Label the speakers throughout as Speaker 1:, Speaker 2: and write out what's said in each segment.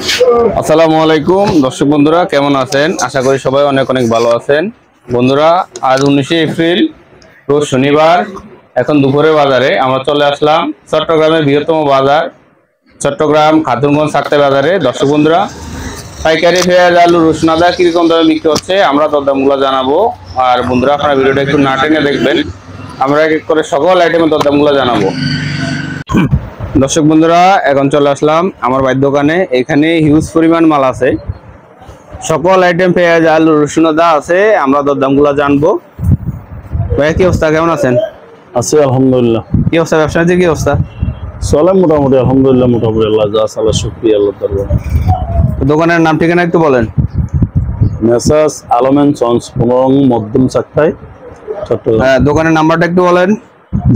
Speaker 1: আসসালামু আলাইকুম দর্শক বন্ধুরা, কেমন আছেন? আশা করি সবাই অনেক অনেক ভালো আছেন। বন্ধুরা, আজ 19শে এপ্রিল রোজ শনিবার, এখন দুপুরে বাজারে আমরা চলে আসলাম চট্টগ্রামের বৃহত্তম বাজার চট্টগ্রাম খাতুনগঞ্জ সাক্তাই বাজারে। দর্শক বন্ধুরা, পাইকারি পেঁয়াজ, আলু, রসুন, আদা কিরকম দামে বিক্রি হচ্ছে আমরা দরদামগুলো জানাবো। আর বন্ধুরা, আপনারা ভিডিওটা একটু না টেনে দেখবেন, আমরা এক এক করে সকল আইটেমের দরদামগুলো জানাবো। দর্শক বন্ধুরা, এখন চলে আসলাম আমার ভাইয়ের দোকানে। এখানে হিউজ পরিমাণ মাল আছে, সকল আইটেম পেঁয়াজ, আলু, রসুন, আদা আছে। আমরা দরদামগুলো জানবো। ভাইয়া, কি অবস্থা? কেমন আছেন?
Speaker 2: আছি আলহামদুলিল্লাহ।
Speaker 1: কি অবস্থা? ব্যবসার কি অবস্থা?
Speaker 2: চলে মোটামুটি আলহামদুলিল্লাহ, মোটামুটি আল্লাহ যা চালা শুকরিয়া আল্লাহ দরবার।
Speaker 1: দোকানের নাম ঠিকানা একটু বলেন।
Speaker 2: মেসাজ আলম এন্ড সন্স, মধ্যম চাকতাই, চট্টগ্রাম।
Speaker 1: হ্যাঁ, দোকানের নাম্বারটা একটু বলেন।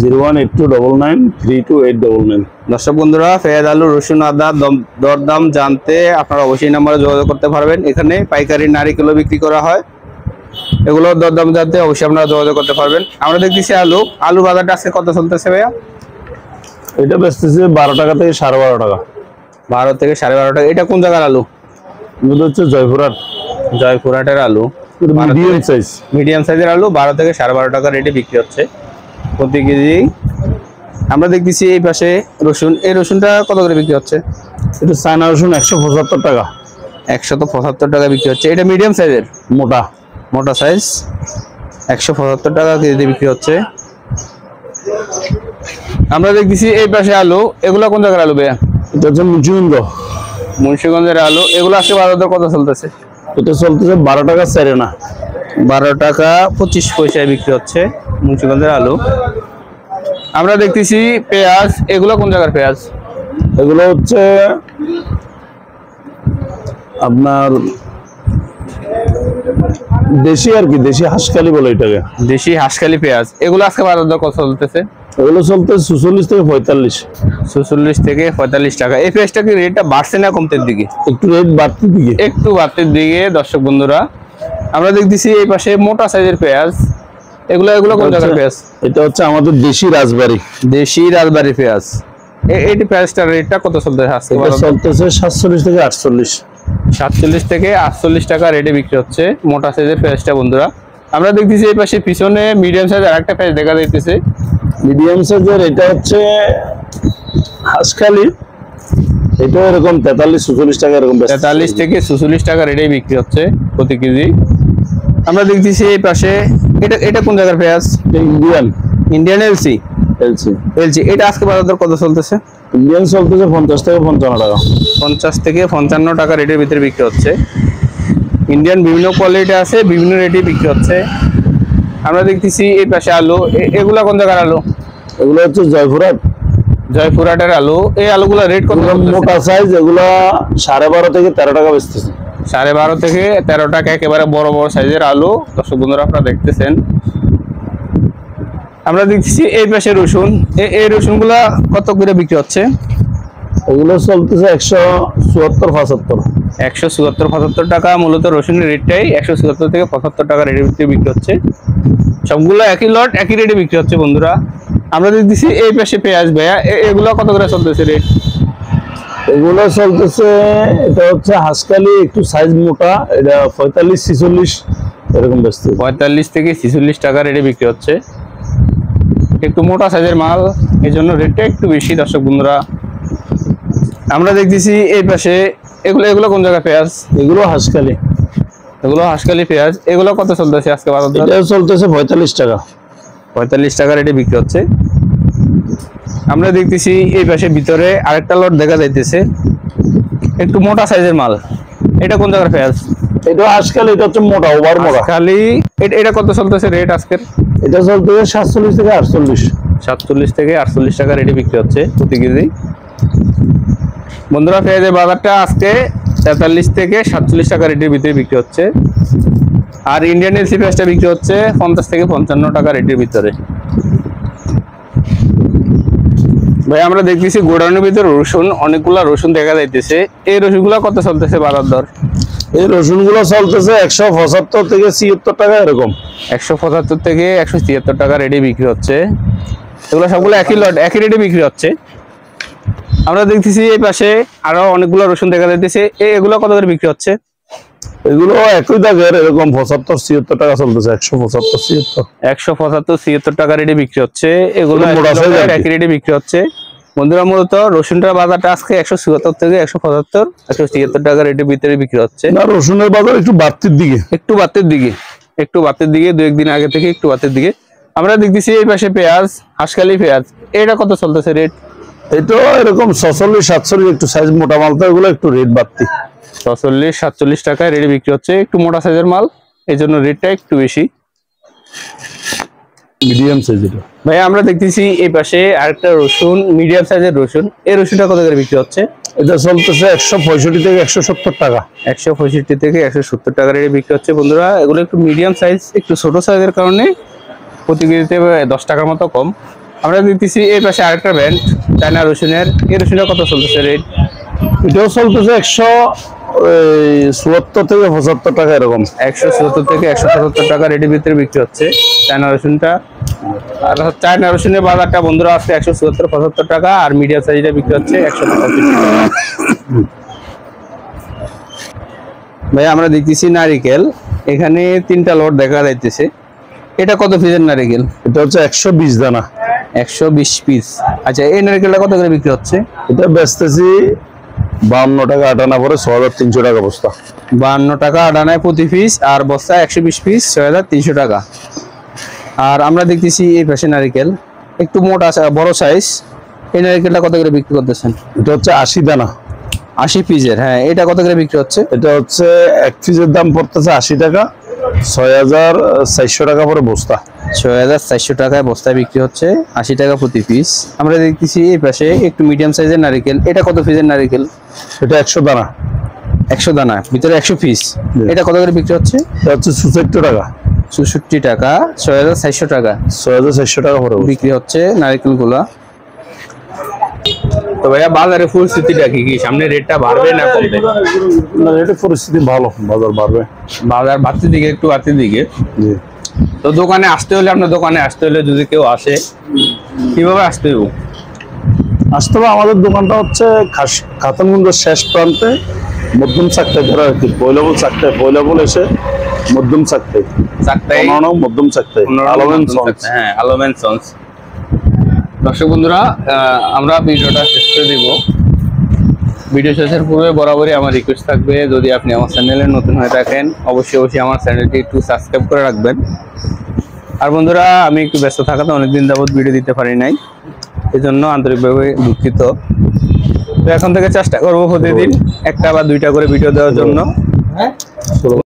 Speaker 2: 01829933899।
Speaker 1: দর্শক বন্ধুরা, পেঁয়াজ, আলু, রসুন, আদা দরদাম জানতে আপনারা অবশ্যই নাম্বারে যোগাযোগ করতে পারবেন। এখানে পাইকারি নারিকেলও বিক্রি করা হয়, এগুলোর দরদাম জানতে অবশ্যই আপনারা যোগাযোগ করতে পারবেন। আমরা দেখতেছি আলু বাজারটা আজকে কত চলতেছে ভাইয়া?
Speaker 2: এটা বেচতেছে 12 টাকা থেকে 12.5 টাকা।
Speaker 1: 12 থেকে 12.5 টাকা। এটা কোন জায়গার আলু?
Speaker 2: এটা হচ্ছে
Speaker 1: জয়পুরহাটের আলু,
Speaker 2: মিডিয়াম সাইজ।
Speaker 1: মিডিয়াম সাইজের আলু 12 থেকে 12.5 টাকা রেটে বিক্রি হচ্ছে প্রতি কেজি। আমরা দেখতেছি এই পাশে রসুন, এই রসুনটা কত করে বিক্রি হচ্ছে?
Speaker 2: এটা চায়না রসুন 175 টাকা।
Speaker 1: 175 টাকা বিক্রি হচ্ছে। এটা মিডিয়াম সাইজের, মোটা সাইজ, 175 টাকা কেজিতে বিক্রি হচ্ছে। আমরা দেখতেছি এই পাশে আলু, এগুলো কোন জায়গার আলু ভাইয়া?
Speaker 2: এটা হচ্ছে
Speaker 1: মুন্সিগঞ্জের আলু। এগুলো আজকে বাজার দর কত চলতেছে?
Speaker 2: এটা চলতেছে 12 টাকা চারে না,
Speaker 1: 12 টাকা 25 পয়সায় বিক্রি হচ্ছে মুন্সিগঞ্জের আলু। আমরা দেখতেছি পেঁয়াজ, এগুলো কোন জায়গার পেঁয়াজ?
Speaker 2: এগুলো হচ্ছে আপনার দেশি আর কি, দেশি হাঁসকালি বলে এটাকে,
Speaker 1: দেশি হাঁসখালি পেঁয়াজ। এগুলো আজকে বাজার দর কত চলতেছে?
Speaker 2: এগুলো চলতেছে 46 থেকে 45।
Speaker 1: 46 থেকে 45 টাকা। এই পেঁয়াজটা কি রেটটা বাড়ছে না কমতের দিকে?
Speaker 2: একটু রেট বাড়তির দিকে,
Speaker 1: একটু বাড়তির দিকে। দর্শক বন্ধুরা, আমরা দেখতেছি এই পাশে মোটা সাইজের পেঁয়াজ, এগুলো কোন জায়গার পেঁয়াজ?
Speaker 2: এটা হচ্ছে আমাদের দেশি রাজবাড়ী
Speaker 1: পেঁয়াজ। এই পেঁয়াজটার রেটটা কত চলতেছে আজকে?
Speaker 2: এটা চলতেছে 47 থেকে 48।
Speaker 1: 47 থেকে 48 টাকা রেটে বিক্রি হচ্ছে মোটা সাইজের পেঁয়াজটা। বন্ধুরা, আমরা দেখতেছি এই পাশে পিছনে মিডিয়াম সাইজের আরেকটা পেঁয়াজ দেখা যাইতেছে।
Speaker 2: মিডিয়াম সাইজের এটা হচ্ছে হাঁসখালি, এটা এরকম 43-44 টাকা, এরকম
Speaker 1: 43 থেকে 46 টাকা রেটে বিক্রি হচ্ছে প্রতি কেজি। আমরা দেখতেছি এই পাশে এটা কোন জায়গার পেঁয়াজ? Indian LC. এটা আজকে বাজার দর কত চলতেছে?
Speaker 2: ইন্ডিয়ান চলতেছে 50 থেকে 55 টাকা।
Speaker 1: 50 থেকে 55 টাকা রেটের ভিতরে বিক্রি হচ্ছে। ইন্ডিয়ান বিভিন্ন কোয়ালিটি আছে, বিভিন্ন রেটে বিক্রি হচ্ছে। আমরা দেখতেছি এই পাশে আলু, এগুলা কোন জায়গার আলু?
Speaker 2: এগুলো হচ্ছে
Speaker 1: জয়পুরহাটের আলু। এই আলুগুলা রেট কত?
Speaker 2: মোটা সাইজ, এগুলা 12.5 থেকে 13 টাকা বেচতেছে।
Speaker 1: 12.5 থেকে 13 টাকা একেবারে বড় বড় সাইজের আলু। দর্শক বন্ধুরা, আপনারা দেখতেছেন। আমরা দেখতেছি এই পাশে রসুন, এই রসুনগুলা কত করে বিক্রি হচ্ছে?
Speaker 2: এগুলো চলতেছে 174-75।
Speaker 1: 174-75 টাকা। মূলত রসুনের রেটটাই 174 থেকে 75 টাকা রেটের ভিতরে বিক্রি হচ্ছে। সবগুলো একই লট, একই রেটে বিক্রি হচ্ছে। বন্ধুরা, আমরা দেখতেছি এই পাশে পেঁয়াজ ভাইয়া, এগুলো কত করে চলতেছে রেট?
Speaker 2: এগুলো চলতেছে, এটা হচ্ছে হাঁসকালি, একটু সাইজ মোটা, এটা 45-46 এরকম বেচতে।
Speaker 1: 45 থেকে 46 টাকা রেটে বিক্রি হচ্ছে। একটু মোটা সাইজের মাল, এই জন্য রেটটা একটু বেশি। দর্শক বন্ধুরা, আমরা দেখতেছি এই পাশে এগুলো কোন জায়গায় পেঁয়াজ?
Speaker 2: এগুলো হাঁসকালি
Speaker 1: পেঁয়াজ। এগুলো কত চলতেছে আজকে বাজার দর?
Speaker 2: এটা চলতেছে 45 টাকা।
Speaker 1: 45 টাকা রেটে বিক্রি হচ্ছে। আমরা দেখতেছি এই পাশে ভিতরে আরেকটা লট দেখা যাইতেছে, একটু মোটা সাইজের মাল। এটা কোন জায়গার পেঁয়াজ?
Speaker 2: এটা হাঁসকালি, এটা হচ্ছে মোটা, ওভার মোটা।
Speaker 1: খালি এটা কত চলতেছে রেট আজকের?
Speaker 2: এটা চলতেছে 47 থেকে 48।
Speaker 1: 47 থেকে 48 টাকা রেটে বিক্রি হচ্ছে প্রতি কেজি। বন্ধুরা, পেঁয়াজের বাজারটা আজকে 43 থেকে 47 টাকা রেটের ভিতরে বিক্রি হচ্ছে। আর ইন্ডিয়ান এলসি পেঁয়াজটা বিক্রি হচ্ছে 50 থেকে 55 টাকা রেটের ভিতরে। ভাই, আমরা দেখতেছি গোডাউনের ভিতরে রসুন, অনেকগুলা রসুন দেখা যাইতেছে। এই রসুনগুলা কত চলতেছে বাজার দর?
Speaker 2: এই রসুনগুলো চলতেছে 175 থেকে 76 টাকা এরকম।
Speaker 1: 175 থেকে 173 টাকা রেটে বিক্রি হচ্ছে। এগুলো সবগুলো একই লট, একই রেটে বিক্রি হচ্ছে। আমরা দেখতেছি এই পাশে আরো অনেকগুলো রসুন দেখা যাইতেছে, এগুলো কত করে বিক্রি হচ্ছে?
Speaker 2: এগুলো একই দাগের, এরকম 75-76 টাকা চলতেছে। 175-76
Speaker 1: 175-76 টাকা রেটে বিক্রি হচ্ছে। এগুলো
Speaker 2: মোটা সাইজ
Speaker 1: একই রেটে বিক্রি হচ্ছে। বন্ধুরা মূলত রসুনটার বাজারটা আজকে 174 থেকে 175-176 টাকা রেটের ভিতরে বিক্রি হচ্ছে।
Speaker 2: না, রসুনের বাজার একটু বাড়তির দিকে,
Speaker 1: একটু বাড়তির দিকে 2-1 দিন আগে থেকে একটু বাড়তির দিকে। আমরা দেখতেছি এই পাশে পেঁয়াজ, হাঁসখালি পেঁয়াজ, এটা কত চলতেছে রেট?
Speaker 2: এটা এরকম 46-47, একটু সাইজ মোটা মাল তো, এগুলো একটু রেট বাড়তি।
Speaker 1: 46-47 টাকায় রেটে বিক্রি হচ্ছে, একটু মোটা সাইজের মাল, এই জন্য রেটটা একটু বেশি।
Speaker 2: মিডিয়াম সাইজ এটা।
Speaker 1: ভাই আমরা দেখতেছি এই পাশে আরেকটা রসুন, মিডিয়াম সাইজের রসুন, এই রসুনটা কত করে বিক্রি হচ্ছে?
Speaker 2: এটা চলতেছে 165 থেকে 170 টাকা।
Speaker 1: 165 থেকে 170 টাকা রেটে বিক্রি হচ্ছে। বন্ধুরা এগুলো একটু মিডিয়াম সাইজ, একটু ছোট সাইজের কারণে প্রতি কেজিতে 10 টাকার মতো কম। আমরা দেখতেছি এই পাশে আরেকটা ব্র্যান্ড চায়না রসুনের, এই রসুনটা কত চলতেছে রেট?
Speaker 2: এটাও চলতেছে 174 থেকে 75 টাকা এরকম।
Speaker 1: 174 থেকে 175 টাকা রেটের ভিতরে বিক্রি হচ্ছে চায়না রসুনটা। আর চায়না রসুনের বাজারটা বন্ধুরা আছে 174-75 টাকা, আর মিডিয়াম সাইজটা বিক্রি হচ্ছে 165 টাকা। ভাই আমরা দেখতেছি নারিকেল, এখানে 3টা লট দেখা যাইতেছে। এটা কত পিসের নারিকেল?
Speaker 2: এটা হচ্ছে 120 দানা।
Speaker 1: 120 পিস। আচ্ছা, এই নারিকেলটা কত করে বিক্রি হচ্ছে?
Speaker 2: এটা বেচতেছি 52 টাকা আটানা, পরে 6300 টাকা বস্তা।
Speaker 1: 52 টাকা আটানায় প্রতি পিস, আর বস্তা 120 পিস 6300 টাকা। আর আমরা দেখতেছি এই পাশে নারিকেল একটু মোটা বড় সাইজ, এই নারিকেলটা কত করে বিক্রি করতেছেন?
Speaker 2: এটা হচ্ছে 80 দানা,
Speaker 1: 80 পিসের। হ্যাঁ, এটা কত করে বিক্রি হচ্ছে?
Speaker 2: এটা হচ্ছে এক পিসের দাম পড়তেছে 80 টাকা, 6400 টাকা পরে বস্তা।
Speaker 1: 6400 টাকায় বস্তায় বিক্রি হচ্ছে, 80 টাকা প্রতি পিস। আমরা দেখতেছি এই পাশে একটু মিডিয়াম সাইজের নারিকেল, এটা কত পিসের নারিকেল?
Speaker 2: এটা 100 দানা।
Speaker 1: 100 দানা, ভিতরে 100 পিস। এটা কত করে বিক্রি হচ্ছে?
Speaker 2: এটা হচ্ছে 64 টাকা।
Speaker 1: 64 টাকা, 6400 টাকা
Speaker 2: 6400 টাকা পরে
Speaker 1: বিক্রি হচ্ছে নারিকেল গুলা। তো ভাইয়া বাজারে পরিস্থিতিটা কি সামনে রেটটা বাড়বে না কমবে?
Speaker 2: না, রেটের পরিস্থিতি ভালো, বাজার বাড়বে।
Speaker 1: বাজার বাড়তির দিকে, একটু বাড়তির দিকে।
Speaker 2: জি।
Speaker 1: তো দোকানে আসতে হলে, আপনার দোকানে আসতে হলে যদি কেউ আসে কিভাবে আসতে হবে?
Speaker 2: আসতে হবে, আমাদের দোকানটা হচ্ছে খাতানগঞ্জের শেষ প্রান্তে, মধ্যম চাকতায় ধরা আর কি। পয়লাবল চাকতায়, পয়লাবল এসে মধ্যম চাকতায়, মধ্যম চাকতায় আলমেন সন্স।
Speaker 1: হ্যাঁ, আলমেন সন্স। দর্শক বন্ধুরা, আমরা ভিডিওটা শেষ করে দিব। ভিডিও শেষের পূর্বে বরাবরই আমার রিকোয়েস্ট থাকবে, যদি আপনি আমার চ্যানেলে নতুন হয়ে থাকেন অবশ্যই আমার চ্যানেলটি একটু সাবস্ক্রাইব করে রাখবেন। আর বন্ধুরা, আমি একটু ব্যস্ত থাকাতে অনেকদিন যাবত ভিডিও দিতে পারি নাই, এই জন্য আন্তরিকভাবে দুঃখিত। তো এখন থেকে চেষ্টা করবো প্রতিদিন 1টা বা 2টা করে ভিডিও দেওয়ার জন্য।